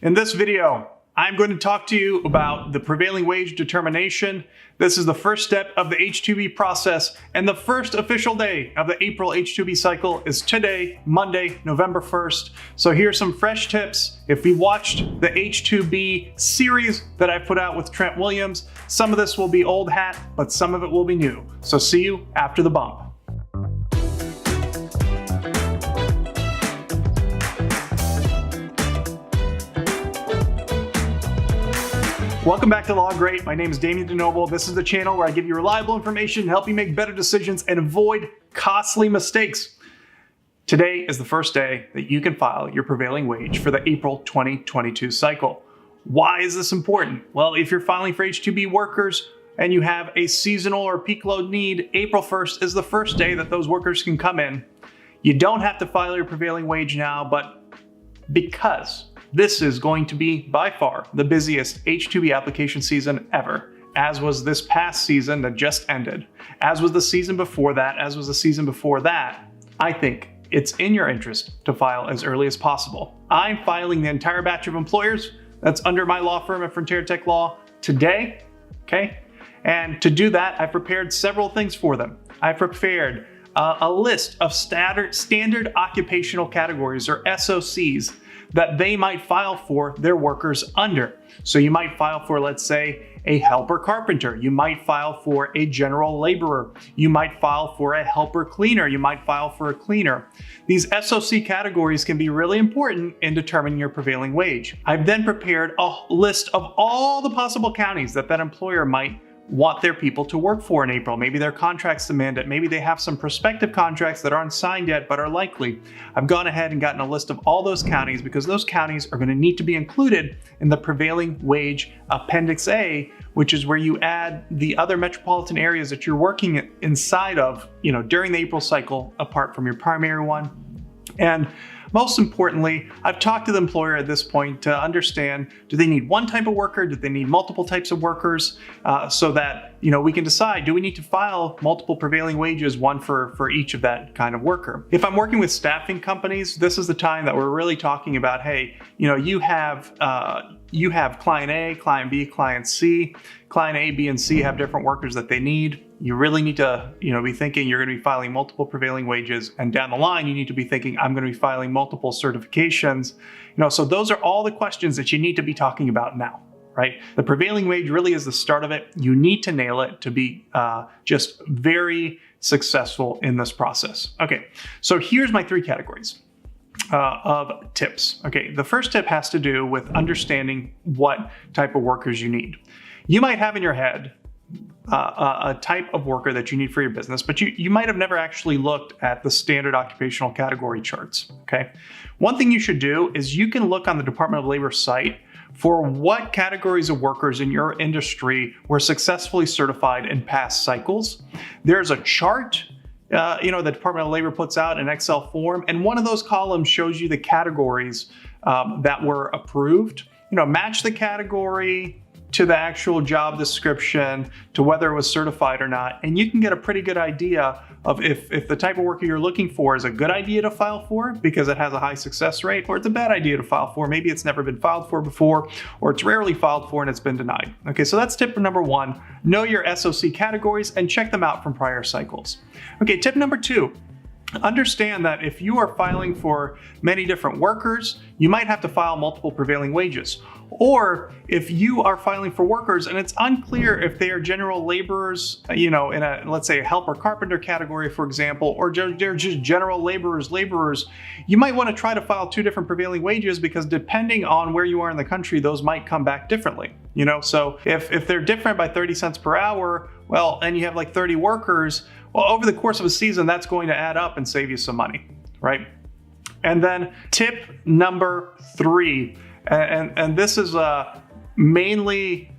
In this video, I'm going to talk to you about the Prevailing Wage Determination. This is the first step of the H-2B process, and the first official day of the April H-2B cycle is today, Monday, November 1st. So here's some fresh tips. If you watched the H-2B series that I put out with Trent Williams, some of this will be old hat, but some of it will be new. So see you after the bump. Welcome back to Law Great. My name is Damian DeNoble. This is the channel where I give you reliable information to help you make better decisions and avoid costly mistakes. Today is the first day that you can file your prevailing wage for the April 2022 cycle. Why is this important? Well, if you're filing for H-2B workers and you have a seasonal or peak load need, April 1st is the first day that those workers can come in. You don't have to file your prevailing wage now, but because this is going to be by far the busiest H-2B application season ever, as was this past season that just ended, as was the season before that, as was the season before that. I think it's in your interest to file as early as possible. I'm filing the entire batch of employers that's under my law firm at Frontier Tech Law today, okay? And to do that, I've prepared several things for them. I've prepared a list of standard occupational categories, or SOCs, that they might file for their workers under. So you might file for, let's say, a helper carpenter. You might file for a general laborer. You might file for a helper cleaner. You might file for a cleaner. These SOC categories can be really important in determining your prevailing wage. I've then prepared a list of all the possible counties that employer might want their people to work for in April. Maybe their contracts demand it. Maybe they have some prospective contracts that aren't signed yet but are likely. I've gone ahead and gotten a list of all those counties because those counties are going to need to be included in the prevailing wage Appendix A, which is where you add the other metropolitan areas that you're working inside of, during the April cycle, apart from your primary one. And most importantly, I've talked to the employer at this point to understand, do they need one type of worker? Do they need multiple types of workers? So that, we can decide, do we need to file multiple prevailing wages, one for each of that kind of worker? If I'm working with staffing companies, this is the time that we're really talking about, hey, you have client A, client B, client C. Client A, B, and C have different workers that they need. You really need to, be thinking you're going to be filing multiple prevailing wages, and down the line, you need to be thinking, I'm going to be filing multiple certifications. So those are all the questions that you need to be talking about now, right? The prevailing wage really is the start of it. You need to nail it to be just very successful in this process. Okay, so here's my three categories of tips. Okay, the first tip has to do with understanding what type of workers you need. You might have in your head a type of worker that you need for your business, but you might have never actually looked at the standard occupational category charts, okay? One thing you should do is you can look on the Department of Labor site for what categories of workers in your industry were successfully certified in past cycles. There's a chart the Department of Labor puts out in Excel form, and one of those columns shows you the categories that were approved. Match the category to the actual job description, to whether it was certified or not, and you can get a pretty good idea of if the type of worker you're looking for is a good idea to file for because it has a high success rate, or it's a bad idea to file for. Maybe it's never been filed for before, or it's rarely filed for and it's been denied. Okay, so that's tip number one. Know your SOC categories and check them out from prior cycles. Okay, tip number two. Understand that if you are filing for many different workers, you might have to file multiple prevailing wages. Or if you are filing for workers and it's unclear if they are general laborers, in let's say a helper carpenter category, for example, or they're just general laborers, you might want to try to file two different prevailing wages because depending on where you are in the country, those might come back differently. So if they're different by 30 cents per hour, well, and you have like 30 workers, well, over the course of a season, that's going to add up and save you some money, right? And then tip number three, and this is mainly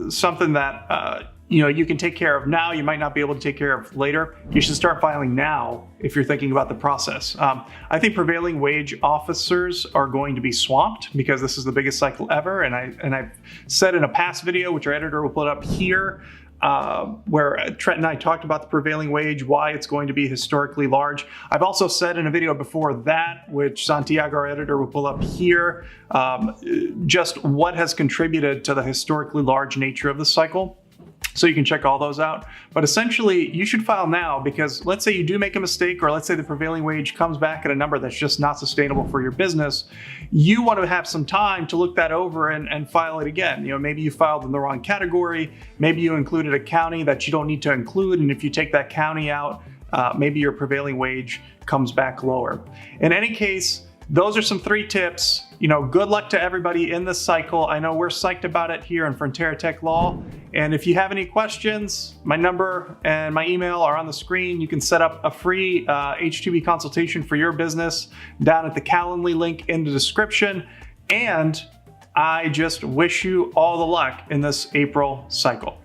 something that you can take care of now. You might not be able to take care of later. You should start filing now if you're thinking about the process. I think prevailing wage officers are going to be swamped because this is the biggest cycle ever. And I've said in a past video, which our editor will put up here, where Trent and I talked about the prevailing wage, why it's going to be historically large. I've also said in a video before that, which Santiago, our editor, will pull up here, just what has contributed to the historically large nature of the cycle. So you can check all those out. But essentially, you should file now, because let's say you do make a mistake, or let's say the prevailing wage comes back at a number that's just not sustainable for your business. You want to have some time to look that over and file it again. Maybe you filed in the wrong category. Maybe you included a county that you don't need to include. And if you take that county out, maybe your prevailing wage comes back lower. In any case, those are some 3 tips. Good luck to everybody in this cycle. I know we're psyched about it here in Frontera Tech Law. And if you have any questions, my number and my email are on the screen. You can set up a free H-2B consultation for your business down at the Calendly link in the description. And I just wish you all the luck in this April cycle.